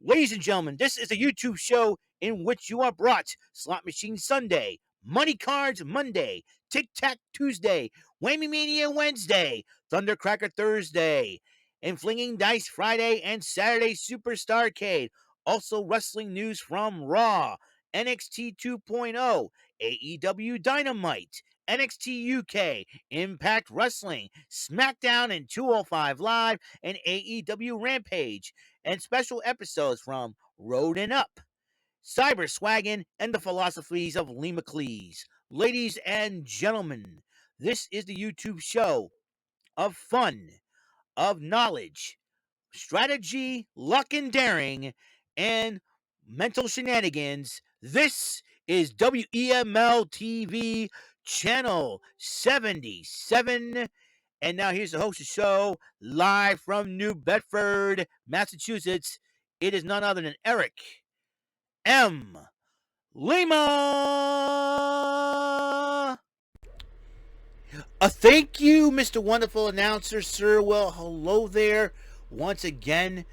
Ladies and gentlemen, this is a YouTube show in which you are brought Slot Machine Sunday, Money Cards Monday, Tic Tac Tuesday, Whammy Mania Wednesday, Thundercracker Thursday, and Flinging Dice Friday and Saturday Superstarcade. Also, wrestling news from Raw, NXT 2.0, AEW Dynamite, NXT UK, Impact Wrestling, SmackDown and 205 Live, and AEW Rampage, and special episodes from Road and Up, Cyber Swaggin', and the philosophies of Lee McLeese. Ladies and gentlemen, this is the YouTube show of fun, of knowledge, strategy, luck and daring, and mental shenanigans. This is WEML-TV Channel 77. And now here's the host of the show, live from New Bedford, Massachusetts. It is none other than Eric M. Lima. Thank you, Mr. Wonderful Announcer, sir. Well, hello there. Once again,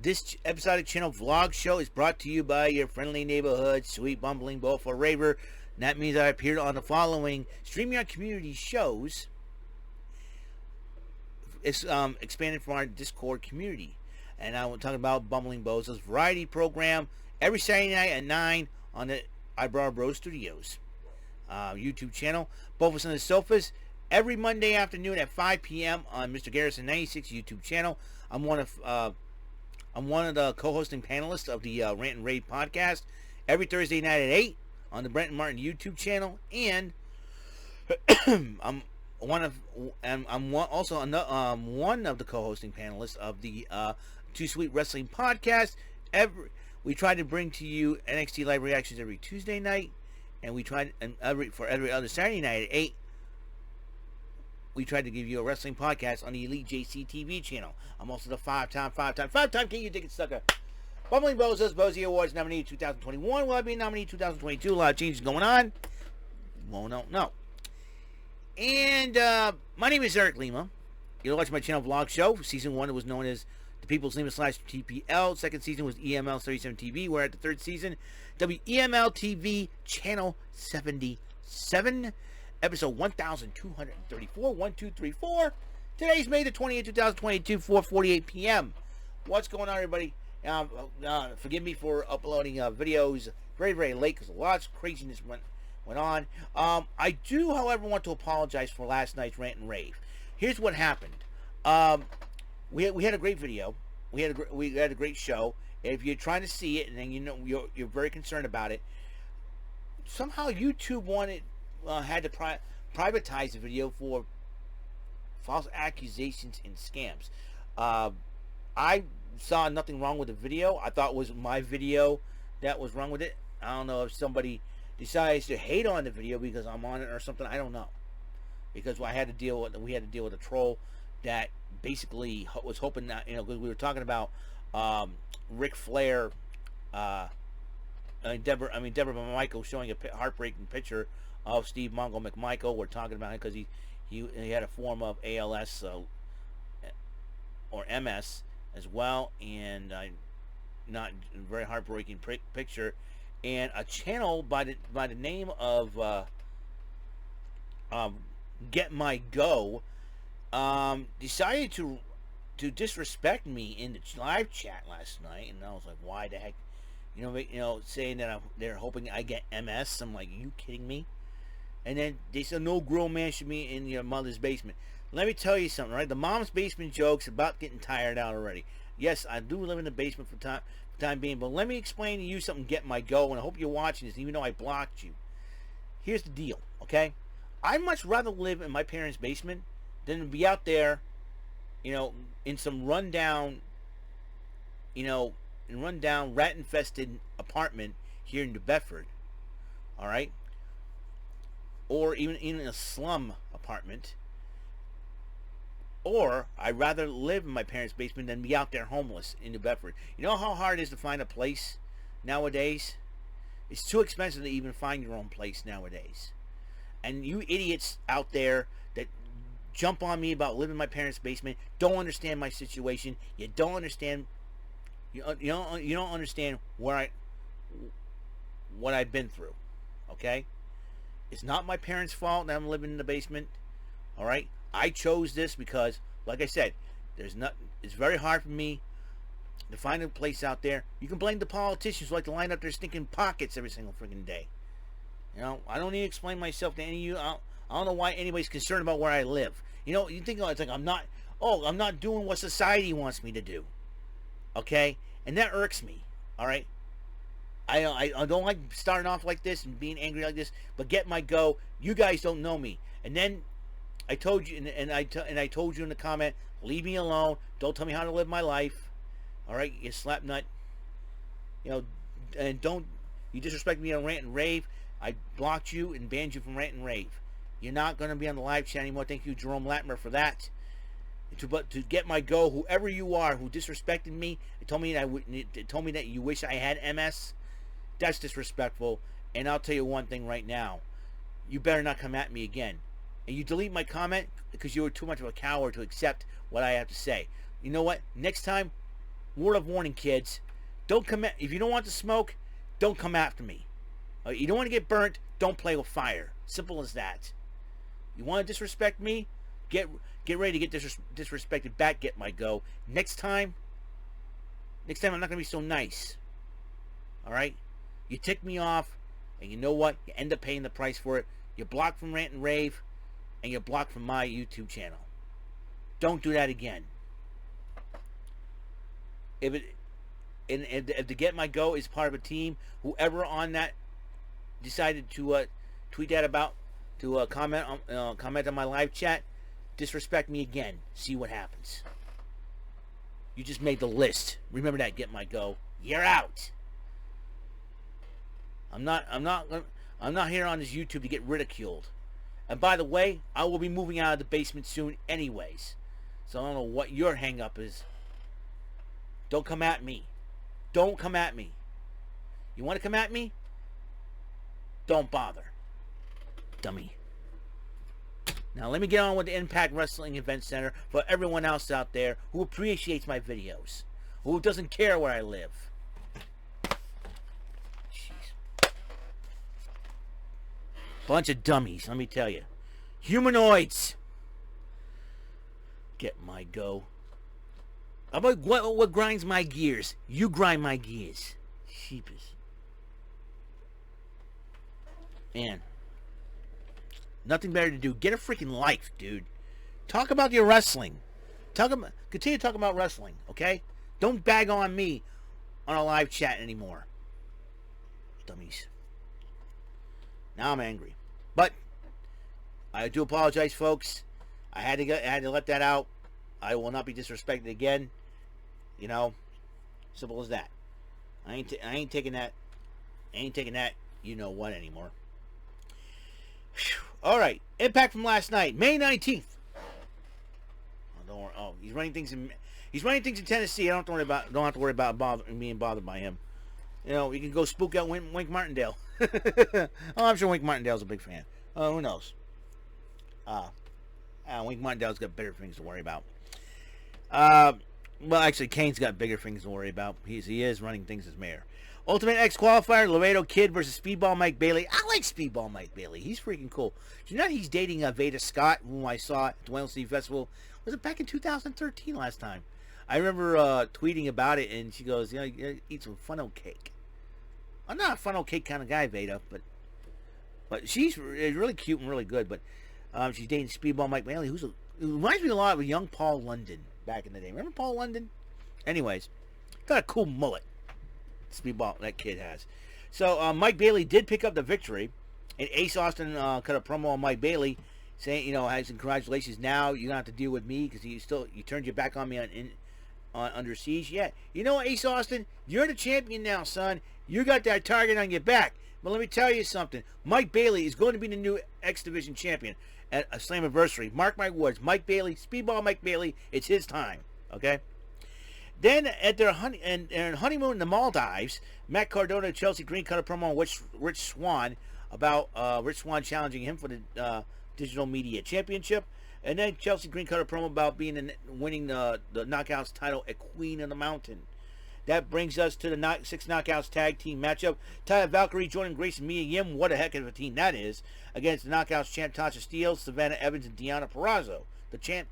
this episodic channel vlog show is brought to you by your friendly neighborhood, sweet bumbling Beaufort Raver. And that means I appeared on the following StreamYard community shows. It's expanded from our Discord community. And I'm talking about Bumbling Bozo's variety program every Saturday night at 9 on the Eyebrow Bros Studios YouTube channel. Both of us on the sofas every Monday afternoon at 5 p.m. on Mr. Garrison 96 YouTube channel. I'm one of the co-hosting panelists of the Rant and Rave podcast every Thursday night at 8 on the Brent and Martin YouTube channel, and I'm one of the co-hosting panelists of the Too Sweet Wrestling podcast. We try to bring to you NXT live reactions every Tuesday night, and we tried every other Saturday night at 8. We tried to give you a wrestling podcast on the Elite JC TV channel. I'm also the five-time King You Ticket Sucker. Bumbling Bozos, Bozy Awards nominee 2021. Will I be nominee 2022? A lot of changes going on. Won't know. And my name is Eric Lima. You're watching my channel vlog show. Season 1 was known as The People's Lima / TPL. Second season was EML 37 TV. We're at the third season. WEML TV Channel 77. Episode 1234. 1234. Today's May the 20th, 2022, 4:48 p.m. What's going on, everybody? Forgive me for uploading videos very, very late because a lot of craziness went on. I do, however, want to apologize for last night's rant and rave. Here's what happened. We had a great video. We had a great show. If you're trying to see it and then you're very concerned about it, somehow YouTube had to privatize the video for false accusations and scams. I saw nothing wrong with the video. I thought it was my video that was wrong with it. I don't know if somebody decides to hate on the video because I'm on it or something. I don't know, because we had to deal with a troll that basically was hoping that, because we were talking about Ric Flair, Deborah Michael showing a heartbreaking picture of Steve Mongo McMichael. We're talking about it because he had a form of ALS or MS as well, and not very heartbreaking picture. And a channel by the name of Get My Go decided to disrespect me in the live chat last night, and I was like, why the heck? Saying that they're hoping I get MS. I'm like, are you kidding me? And then they said no grown man should be in your mother's basement. Let me tell you something, right? The mom's basement joke's about getting tired out already. Yes, I do live in the basement for time being, but let me explain to you something. Get My Go, and I hope you're watching this, even though I blocked you. Here's the deal, okay? I'd much rather live in my parents' basement than be out there, in some rundown, rat-infested apartment here in New Bedford, all right? Or even in a slum apartment. Or I'd rather live in my parents' basement than be out there homeless in New Bedford. You know how hard it is to find a place nowadays? It's too expensive to even find your own place nowadays. And you idiots out there that jump on me about living in my parents' basement don't understand my situation. You don't understand You don't understand what I've been through. Okay, it's not my parents' fault that I'm living in the basement. All right, I chose this because, like I said, it's very hard for me to find a place out there. You can blame the politicians who like to line up their stinking pockets every single freaking day. I don't need to explain myself to any of you. I don't know why anybody's concerned about where I live. You think it's like I'm not doing what society wants me to do. Okay, and that irks me. All right, I don't like starting off like this and being angry like this. But get my go. You guys don't know me, and then I told you, and I told you in the comment, leave me alone. Don't tell me how to live my life. All right, you slap nut. And don't you disrespect me on Rant and Rave. I blocked you and banned you from Rant and Rave. You're not going to be on the live chat anymore. Thank you, Jerome Latimer, for that. But to get my go, whoever you are who disrespected me, told me that you wish I had MS. That's disrespectful. And I'll tell you one thing right now: you better not come at me again. And you delete my comment because you were too much of a coward to accept what I have to say. You know what? Next time, word of warning, kids: don't come at. If you don't want to smoke, don't come after me. You don't want to get burnt, don't play with fire. Simple as that. You want to disrespect me? Get ready to get disrespected back. Get my go. Next time I'm not going to be so nice. All right? You tick me off, and you know what? You end up paying the price for it. You're blocked from Rant and Rave, and you're blocked from my YouTube channel. Don't do that again. If the Get My Go is part of a team, whoever on that decided to tweet that about, to comment on my live chat, disrespect me again. See what happens. You just made the list. Remember that. Get My Go. You're out. I'm not here on this YouTube to get ridiculed. And by the way, I will be moving out of the basement soon anyways. So I don't know what your hang up is. Don't come at me. Don't come at me. You want to come at me? Don't bother. Dummy. Now let me get on with the Impact Wrestling Event Center for everyone else out there who appreciates my videos, who doesn't care where I live. Jeez. Bunch of dummies, let me tell you. Humanoids. Get my go. How about what grinds my gears? You grind my gears. Sheepish. Man. Nothing better to do. Get a freaking life, dude. Talk about your wrestling. Continue to talk about wrestling, okay? Don't bag on me on a live chat anymore. Dummies. Now I'm angry. But I do apologize, folks. I had to let that out. I will not be disrespected again. Simple as that. I ain't taking that. You know what anymore. Whew. All right, Impact from last night, May 19th. Oh, don't worry. Oh, he's running things in Tennessee. I don't have to worry about being bothered by him. You can go spook out Wink Martindale. I'm sure Wink Martindale's a big fan. Who knows? Wink Martindale's got bigger things to worry about. Well, actually, Kane's got bigger things to worry about. He is running things as mayor. Ultimate X Qualifier, Laredo Kid versus Speedball Mike Bailey. I like Speedball Mike Bailey. He's freaking cool. Do you know he's dating Veda Scott, whom I saw at the WEML-TV Festival? Was it back in 2013 last time? I remember tweeting about it, and she goes, you eat some funnel cake. I'm not a funnel cake kind of guy, Veda, but she's really cute and really good. But she's dating Speedball Mike Bailey, who reminds me a lot of a young Paul London back in the day. Remember Paul London? Anyways, got a cool mullet. Speedball that kid has. So Mike Bailey did pick up the victory, and Ace Austin cut a promo on Mike Bailey, saying, congratulations. Now you don't have to deal with me because you turned your back on me on Under Siege. Yeah, Ace Austin, you're the champion now, son. You got that target on your back. But let me tell you something. Mike Bailey is going to be the new X Division champion at a Slammiversary. Mark my words. Mike Bailey, Speedball Mike Bailey. It's his time. Okay. Then at their honeymoon in the Maldives, Matt Cardona and Chelsea Green cut a promo on Rich Swann about Rich Swann challenging him for the Digital Media Championship. And then Chelsea Green cut a promo about winning the Knockouts title at Queen of the Mountain. That brings us to the 6 Knockouts tag team matchup. Taya, Valkyrie, Jordynne Grace, and Mia Yim. What a heck of a team that is. Against the Knockouts champ Tasha, Steelz, Savannah, Evans, and Deonna Purrazzo. The champ.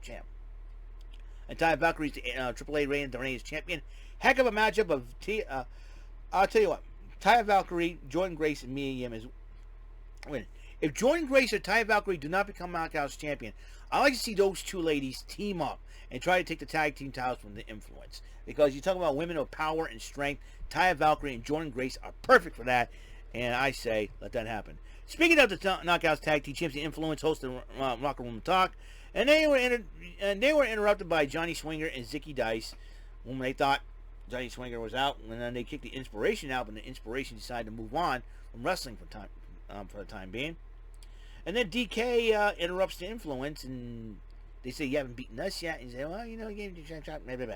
And Taya, Valkyrie's the AAA reigning champion. Heck of a matchup of I'll tell you what. Taya, Valkyrie, Jordynne Grace, and Mia Yim is winning. If Jordynne Grace or Taya, Valkyrie do not become Knockouts champion, I like to see those two ladies team up and try to take the tag team titles from the Influence. Because you talk about women of power and strength, Taya, Valkyrie, and Jordynne Grace are perfect for that. And I say, let that happen. Speaking of the Knockouts tag team champs, the Influence hosted Locker Room Talk, and they were interrupted by Johnny Swinger and Zicky Dice, when they thought Johnny Swinger was out, and then they kicked the Inspiration out, but the Inspiration decided to move on from wrestling for the time being. And then DK interrupts the Influence, and they say, you haven't beaten us yet. And he said, well, you know, you gave me the shot, blah, blah, blah.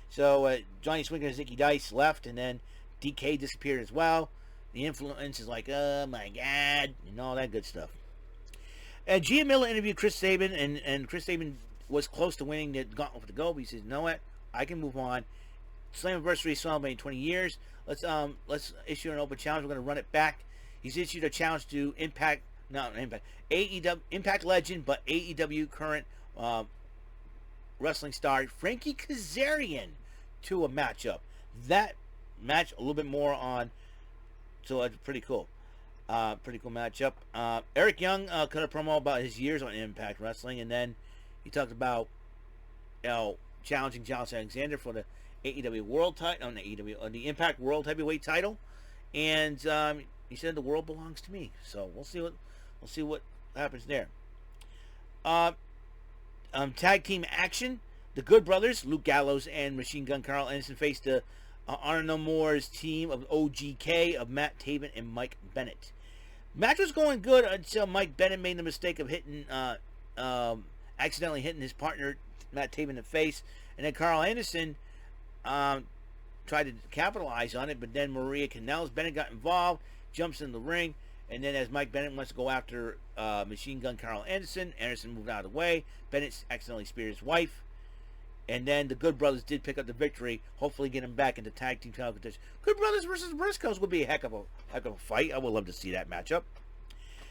So Johnny Swinger and Zicky Dice left, and then DK disappeared as well. The Influence is like, oh my God, and all that good stuff. And Gia Miller interviewed Chris Sabin, and Chris Sabin was close to winning the Gauntlet for the Gold. But he says, you know what? I can move on. Slammiversary is celebrating 20 years. Let's issue an open challenge. We're going to run it back. He's issued a challenge to Impact Legend, but AEW current wrestling star Frankie Kazarian to a matchup. That match a little bit more on, so it's pretty cool. Pretty cool matchup. Eric Young cut a promo about his years on Impact Wrestling, and then he talked about challenging Josh Alexander for the AEW World title, the Impact World Heavyweight title, and he said the world belongs to me. So we'll see what happens there. Tag team action. The Good Brothers, Luke Gallows and Machine Gun Carl Anderson, faced the Honor No More's team of OGK of Matt Taven and Mike Bennett. Match was going good until Mike Bennett made the mistake of accidentally hitting his partner Matt Taven in the face, and then Carl Anderson tried to capitalize on it, but then Maria Kanellis Bennett got involved, jumps in the ring, and then as Mike Bennett wants to go after Machine Gun Carl Anderson moved out of the way. Bennett accidentally speared his wife, and then the Good Brothers did pick up the victory, hopefully get him back into tag team title contention. Good Brothers versus Briscoes would be a heck of a fight. I would love to see that matchup.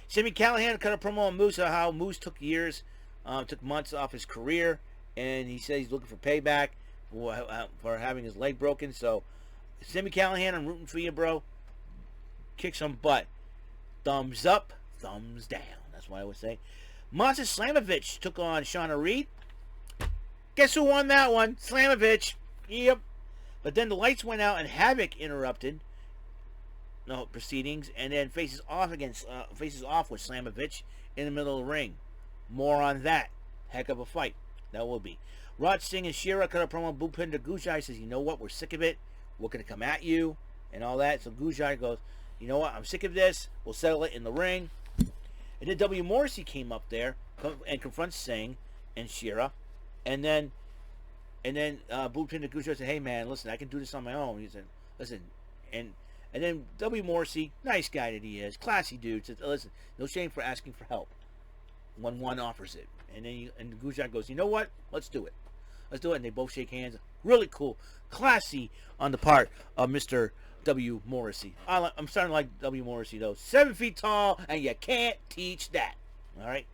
Sami Callihan cut a promo on Moose, how Moose took months off his career, and he said he's looking for payback for having his leg broken. So, Sami Callihan, I'm rooting for you, bro. Kick some butt. Thumbs up, thumbs down. That's what I would say. Masha Slamovich took on Shawna Reed. Guess who won that one? Slamovich. Yep. But then the lights went out and Havoc interrupted proceedings, and then faces off with Slamovich in the middle of the ring. More on that. Heck of a fight. That will be. Rod Singh and Shira cut a promo. Bhupinder Gujai says, you know what? We're sick of it. We're going to come at you and all that. So Gujai goes, you know what? I'm sick of this. We'll settle it in the ring. And then W. Morrissey came up there and confronts Singh and Shira. And then Bhupinder Gujai said, hey, man, listen, I can do this on my own. He said, listen. And then W. Morrissey, nice guy that he is, classy dude, says, listen, no shame for asking for help when one offers it. And then Gujai goes, you know what? Let's do it. Let's do it. And they both shake hands. Really cool. Classy on the part of Mr. W. Morrissey. I'm starting to like W. Morrissey, though. 7 feet tall, and you can't teach that. All right?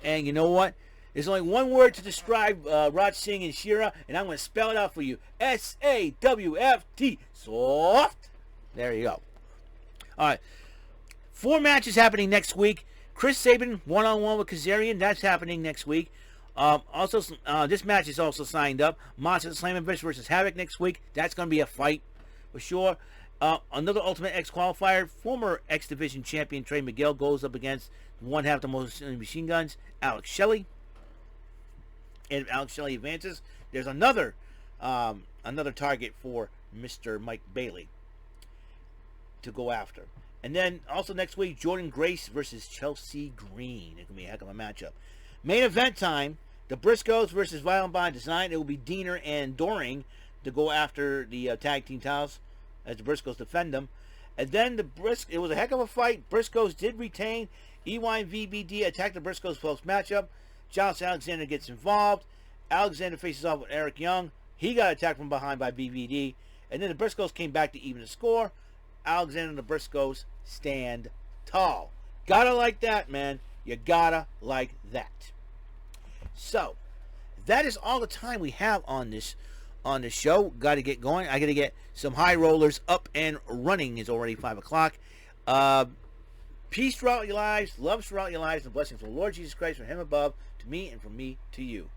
And you know what? There's only one word to describe Raj Singh and Shira, and I'm going to spell it out for you. S-A-W-F-T. Soft. There you go. All right. 4 matches happening next week. Chris Sabin, one-on-one with Kazarian. That's happening next week. Also, this match is also signed up. Masha Slamovich versus Havoc next week. That's going to be a fight for sure. Another Ultimate X qualifier. Former X Division champion Trey Miguel goes up against one half the most machine guns, Alex Shelley. And Alex Shelley advances. There's another target for Mr. Mike Bailey to go after. And then also next week, Jordynne Grace versus Chelsea Green. It can be a heck of a matchup. Main event time, the Briscoes versus Violent by Design. It will be Diener and Doring to go after the tag team titles as the Briscoes defend them. And then it was a heck of a fight. Briscoes did retain. EY and VBD attacked the Briscoes post matchup. Josh Alexander gets involved. Alexander faces off with Eric Young. He got attacked from behind by BVD. And then the Briscoes came back to even the score. Alexander and the Briscoes stand tall. Gotta like that, man. You gotta like that. So, that is all the time we have on this show. Got to get going. I got to get some high rollers up and running. It's already 5 o'clock. Peace throughout your lives, love throughout your lives, and blessings from the Lord Jesus Christ, from Him above, to me, and from me to you.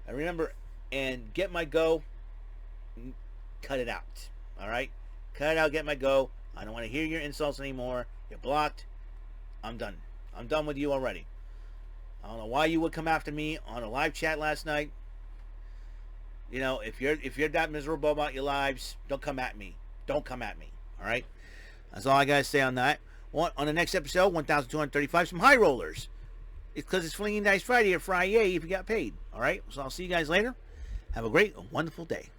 And remember, and get my go, cut it out. All right? Cut it out, get my go. I don't want to hear your insults anymore. You're blocked. I'm done. I'm done with you already. I don't know why you would come after me on a live chat last night. You know, if you're that miserable about your lives, don't come at me. Don't come at me. All right? That's all I got to say on that. On the next episode, 1,235, some high rollers. It's because it's Flinging Dice Friday or Friday if you got paid. All right? So I'll see you guys later. Have a great, wonderful day.